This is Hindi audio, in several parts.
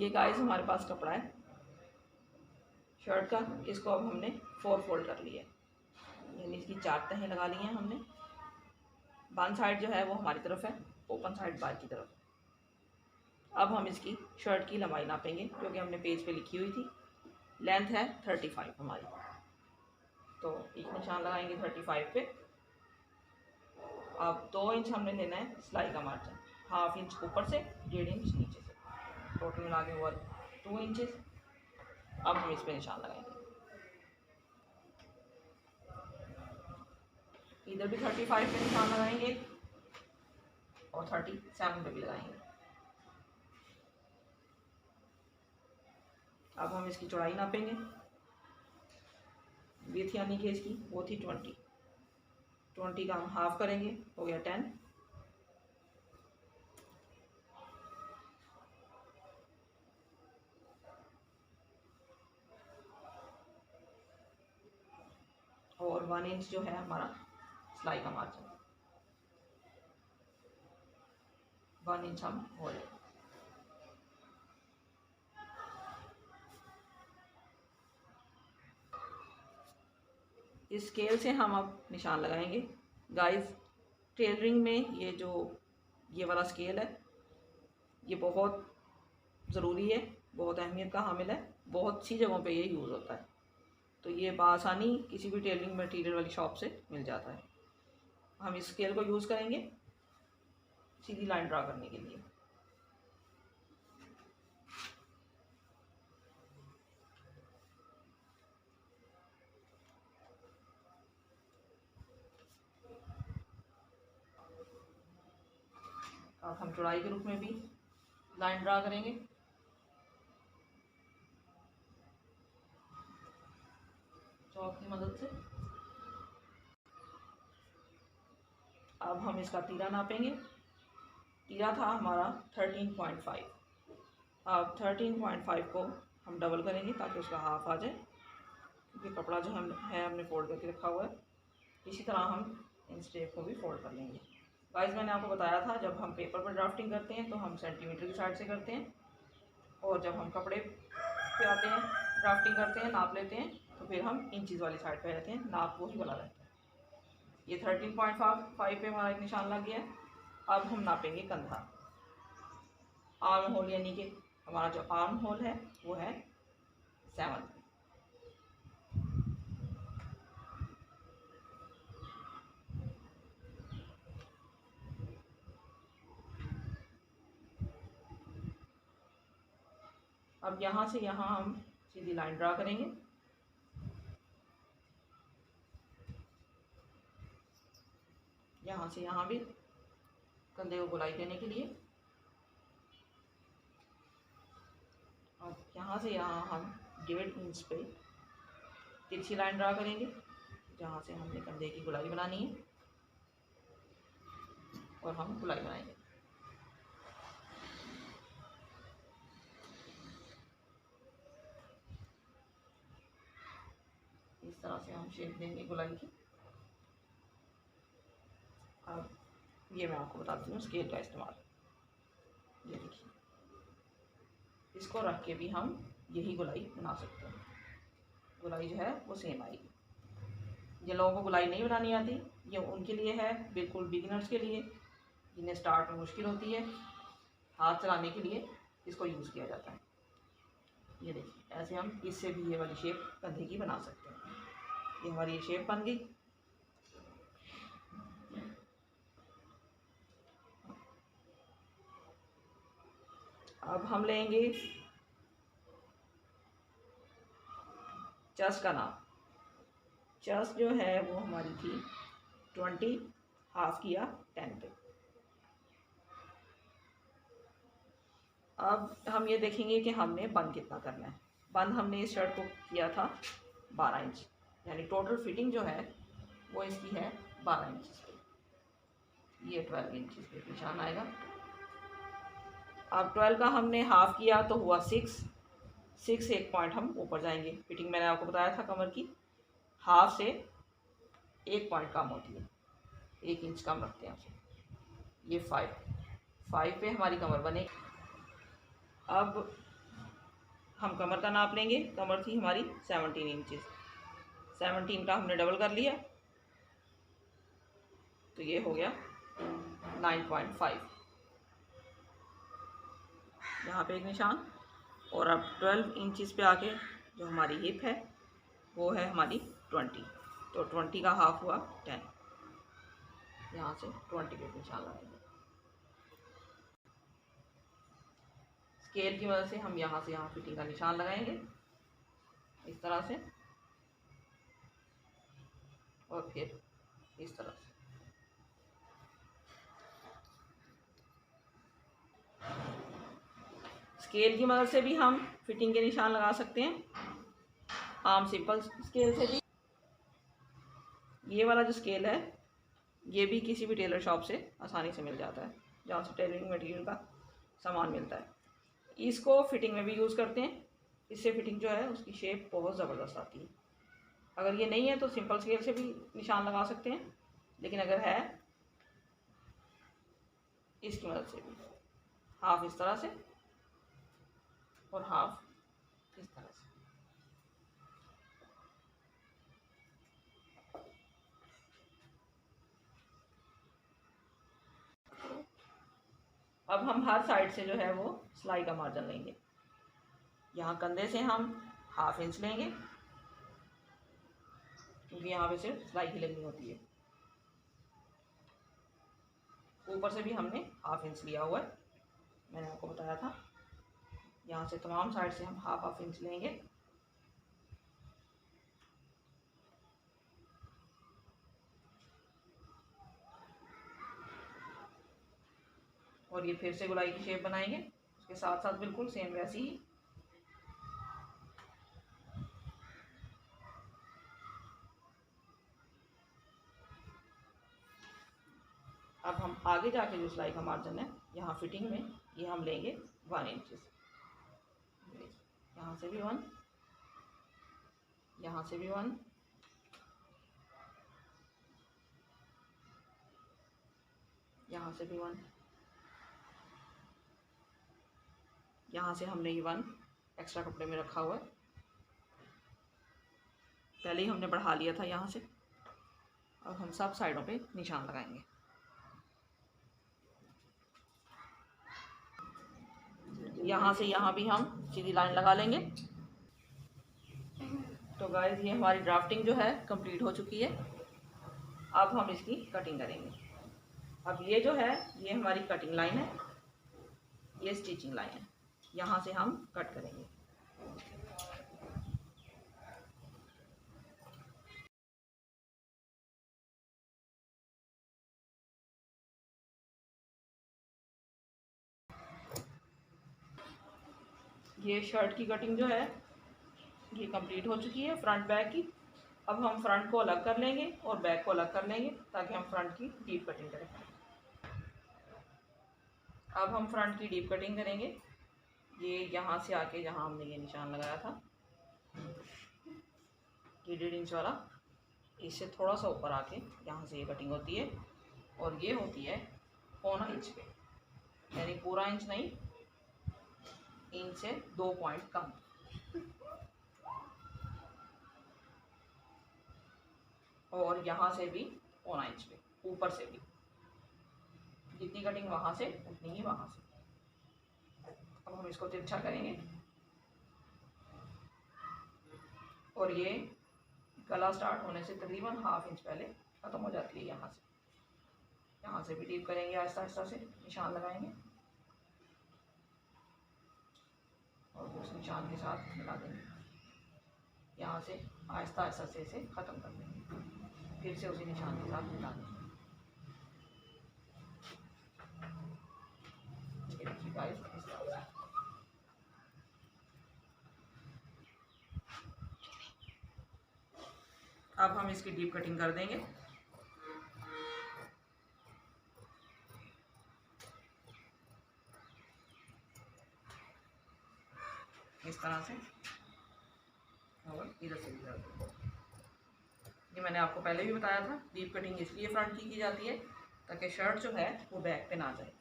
ये गाइस हमारे पास कपड़ा है शर्ट का। इसको अब हमने 4 फोल्ड कर लिया है, यानी इसकी 4 तहें लगा ली हैं हमने। बंद साइड जो है वो हमारी तरफ है, ओपन साइड बाहर की तरफ। अब हम इसकी शर्ट की लंबाई नापेंगे जो कि हमने पेज पे लिखी हुई थी। लेंथ है 35 हमारी, तो एक निशान लगाएंगे 35 पे। अब 2 इंच हमने लेना है सिलाई का मार्जिन, हाफ इंच ऊपर से 1.5 इंच नीचे से, टोटल मिला के हुआ 2 इंचेस। अब हम इस पे निशान लगाएंगे, इधर भी 35 पे निशान लगाएंगे और 37 पे भी लगाएंगे। अब हम इसकी चौड़ाई नापेंगे। विड्थ यानी कि इसकी वो थी 20 का हम हाफ करेंगे, हो गया 10। और 1 इंच जो है हमारा सिलाई का मार्जिन, 1 इंच हम हो जाएगा। इस स्केल से हम अब निशान लगाएंगे। गाइस टेलरिंग में ये वाला स्केल है, ये बहुत ज़रूरी है, बहुत अहमियत का हामिल है, बहुत सी जगहों पे ये यूज़ होता है। तो ये बआसानी किसी भी टेलरिंग मटेरियल वाली शॉप से मिल जाता है। हम इस स्केल को यूज़ करेंगे सीधी लाइन ड्रा करने के लिए। अब हम चौड़ाई के रूप में भी लाइन ड्रा करेंगे। चौक की मदद से अब हम इसका तीरा नापेंगे। तीरा था हमारा 13.5। अब 13.5 को हम डबल करेंगे ताकि उसका हाफ आ जाए, क्योंकि कपड़ा जो हमने फोल्ड करके रखा हुआ है। इसी तरह हम इन स्टेप को भी फोल्ड कर लेंगे। गाइस मैंने आपको बताया था जब हम पेपर पर ड्राफ्टिंग करते हैं तो हम सेंटीमीटर की साइड से करते हैं, और जब हम कपड़े पे आते हैं ड्राफ्टिंग करते हैं नाप लेते हैं तो फिर हम इंचज़ वाली साइड पे रहते हैं, नाप वही वाला रहता है। ये 13.5 पे हमारा एक निशान लग गया है। अब हम नापेंगे कंधा। आर्म होल यानी कि हमारा जो आर्म होल है वो है 7। अब यहाँ से यहाँ हम सीधी लाइन ड्रा करेंगे। यहाँ से यहाँ भी कंधे को गोलाई देने के लिए। अब यहाँ से यहाँ हम 1.5 इंच पे तिरछी लाइन ड्रा करेंगे, जहाँ से हमने कंधे की गोलाई बनानी है, और हम गोलाई बनाएंगे। इस तरह से हम शेप देंगे गोलाई की। अब ये मैं आपको बताती हूँ स्केल का इस्तेमाल। ये देखिए, इसको रख के भी हम यही गोलाई बना सकते हैं। गोलाई जो है वो सेम आएगी। जिन लोगों को गोलाई नहीं बनानी आती ये उनके लिए है, बिल्कुल बिगिनर्स के लिए, जिन्हें स्टार्ट में मुश्किल होती है, हाथ चलाने के लिए इसको यूज़ किया जाता है। ये देखिए, ऐसे हम इससे भी ये वाली शेप कंधे की बना सकते हैं। ये हमारी ये शेप बन गई। अब हम लेंगे चेस्ट का नाप। चेस्ट जो है वो हमारी थी 20, हाफ किया 10 पे। अब हम ये देखेंगे कि हमने बंद कितना करना है। बंद हमने इस शर्ट को किया था 12 इंच, यानी टोटल फिटिंग जो है वो इसकी है 12 इंच पे। ये 12 इंच पे निशान आएगा। अब 12 का हमने हाफ किया तो हुआ 6 एक पॉइंट हम ऊपर जाएंगे। फिटिंग मैंने आपको बताया था कमर की हाफ से 1 पॉइंट कम होती है, 1 इंच कम रखते हैं उसे। ये 5 पे हमारी कमर बनेगी। अब हम कमर का नाप लेंगे। कमर थी हमारी 17 इंचज़, 17 का हमने डबल कर लिया तो ये हो गया 9.5। यहाँ पे एक निशान। और अब 12 इंचज़ पे आके जो हमारी हिप है वो है हमारी 20, तो 20 का हाफ हुआ 10। यहाँ से 20 पे निशान लगाएंगे। स्केल की मदद से हम यहाँ से यहाँ फिटिंग का निशान लगाएंगे इस तरह से, और फिर इस तरह से। स्केल की मदद से भी हम फिटिंग के निशान लगा सकते हैं, आम सिंपल स्केल से भी। ये वाला जो स्केल है ये भी किसी भी टेलर शॉप से आसानी से मिल जाता है, जहाँ से टेलरिंग मटेरियल का सामान मिलता है। इसको फिटिंग में भी यूज़ करते हैं। इससे फिटिंग जो है उसकी शेप बहुत ज़बरदस्त आती है। अगर ये नहीं है तो सिंपल स्केल से भी निशान लगा सकते हैं, लेकिन अगर है इसकी मदद से भी। हाफ इस तरह से और हाफ इस तरह से। अब हम हर साइड से जो है वो सिलाई का मार्जिन लेंगे। यहाँ कंधे से हम ½ इंच लेंगे, क्योंकि यहाँ पे सिर्फ सिलाई ही लगनी होती है। ऊपर से भी हमने ½ इंच लिया हुआ है, मैंने आपको बताया था। यहाँ से तमाम साइड से हम ½ इंच लेंगे। और ये फिर से गोलाई की शेप बनाएंगे, उसके साथ साथ बिल्कुल सेम वैसी ही। अब हम आगे जाके जो सिलाई का मार्जिन है यहाँ फिटिंग में, ये हम लेंगे 1 इंच। यहाँ से भी 1, यहाँ से भी 1, यहाँ से भी 1। यहाँ से हमने ये 1 एक्स्ट्रा कपड़े में रखा हुआ है, पहले ही हमने बढ़ा लिया था यहाँ से। अब हम सब साइडों पे निशान लगाएंगे। यहाँ से यहाँ भी हम सीधी लाइन लगा लेंगे। तो गाइस ये हमारी ड्राफ्टिंग जो है कंप्लीट हो चुकी है। अब हम इसकी कटिंग करेंगे। अब ये जो है ये हमारी कटिंग लाइन है, ये स्टिचिंग लाइन है, यहाँ से हम कट करेंगे। ये शर्ट की कटिंग जो है ये कंप्लीट हो चुकी है फ्रंट बैक की। अब हम फ्रंट को अलग कर लेंगे और बैक को अलग कर लेंगे, ताकि हम फ्रंट की डीप कटिंग करें। अब हम फ्रंट की डीप कटिंग करेंगे। ये यहाँ से आके जहाँ हमने ये निशान लगाया था, ये 1.5 इंच वाला, इससे थोड़ा सा ऊपर आके यहाँ से ये कटिंग होती है, और ये होती है 1.25 इंच पे, यानी पूरा इंच नहीं, इंच से 2 पॉइंट कम। और यहाँ से भी 1.25 इंच पे, ऊपर से भी जितनी कटिंग वहाँ से उतनी ही वहाँ से। अब हम इसको तिरछा करेंगे, और ये गला स्टार्ट होने से तकरीबन ½ इंच पहले ख़त्म हो जाती है। यहाँ से भी डीप करेंगे, आहिस्ता आहिस्ता से निशान लगाएंगे और उस निशान के साथ मिला देंगे। यहाँ से आहिस्ता आहिस्ता से इसे ख़त्म कर देंगे, फिर से उसी निशान के साथ मिला देंगे। अब हम इसकी डीप कटिंग कर देंगे। इस तरह से, और इधर से भी कर देंगे। ये मैंने आपको पहले भी बताया था, डीप कटिंग इसलिए फ्रंट की जाती है ताकि शर्ट जो है वो बैक पे ना जाए।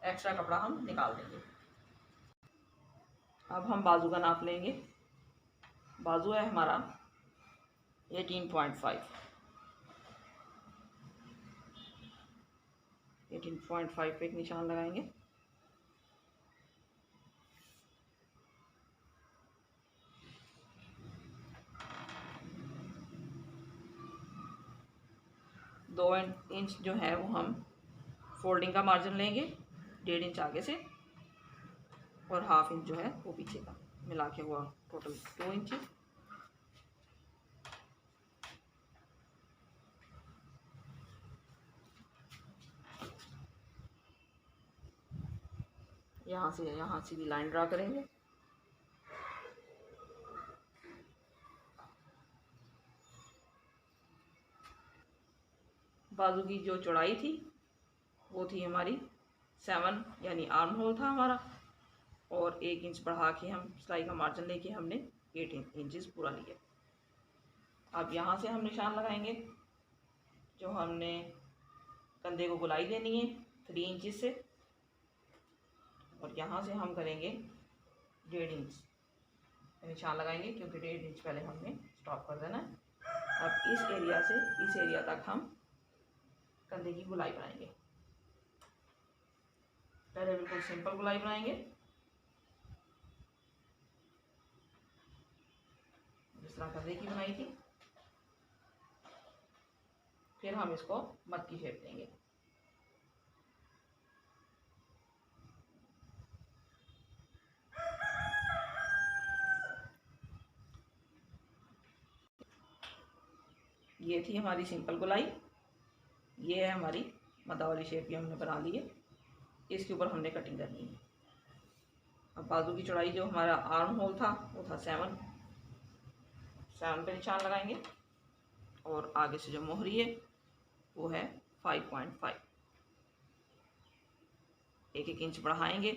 एक्स्ट्रा कपड़ा हम निकाल देंगे। अब हम बाजू का नाप लेंगे। बाजू है हमारा 18.5 पे एक निशान लगाएंगे। दो इंच जो है वो हम फोल्डिंग का मार्जिन लेंगे, 1.5 इंच आगे से और 1/2 इंच जो है वो पीछे का, मिला के हुआ टोटल 2 इंच। यहाँ से यहाँ सीधी लाइन ड्रा करेंगे। बाजू की जो चौड़ाई थी वो थी हमारी 7, यानी आर्म होल था हमारा, और 1 इंच बढ़ा के हम सिलाई का मार्जिन लेके हमने 8 इंचेस पूरा लिया। अब यहाँ से हम निशान लगाएंगे। जो हमने कंधे को गोलाई देनी है 3 इंचेस से, और यहाँ से हम करेंगे 1.5 इंच निशान लगाएंगे, क्योंकि 1.5 इंच पहले हमने स्टॉप कर देना है। अब इस एरिया से इस एरिया तक हम कंधे की गोलाई बनाएंगे। पहले बिल्कुल सिंपल गोलाई बनाएंगे, जिस तरह कंधे की बनाई थी। फिर हम इसको मत की शेप देंगे। ये थी हमारी सिंपल गोलाई, ये है हमारी मद्दा वाली शेप, ये हमने बना ली है। इसके ऊपर हमने कटिंग करनी है। अब बाजू की चौड़ाई जो हमारा आर्म होल था वो था 7 पे निशान लगाएंगे, और आगे से जो मोहरी है वो है 5.5। 1 इंच बढ़ाएंगे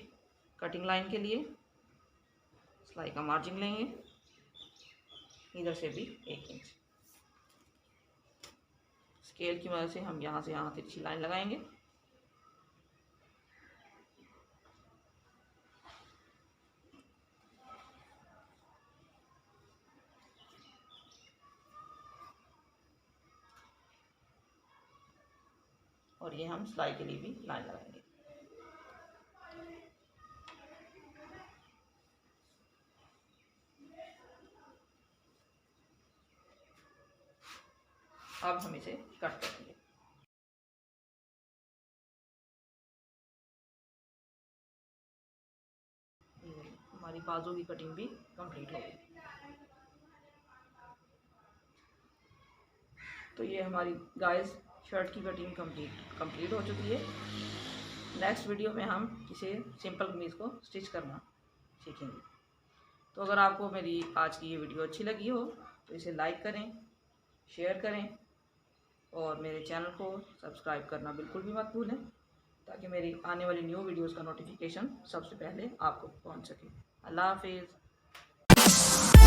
कटिंग लाइन के लिए। सिलाई का मार्जिन लेंगे, इधर से भी 1 इंच। स्केल की मदद से हम यहाँ से यहाँ तिरछी लाइन लगाएंगे। और ये हम सिलाई के लिए भी लाइन लगाएंगे। अब हम इसे कट करेंगे। हमारी बाजू की कटिंग भी कंप्लीट हो गई। तो ये हमारी गाइस शर्ट की कटिंग कंप्लीट हो चुकी है। नेक्स्ट वीडियो में हम इसे सिंपल कमीज़ को स्टिच करना सीखेंगे। तो अगर आपको मेरी आज की ये वीडियो अच्छी लगी हो तो इसे लाइक करें, शेयर करें, और मेरे चैनल को सब्सक्राइब करना बिल्कुल भी मत भूलें, ताकि मेरी आने वाली न्यू वीडियोस का नोटिफिकेशन सबसे पहले आपको पहुंच सके। अल्लाह हाफिज़।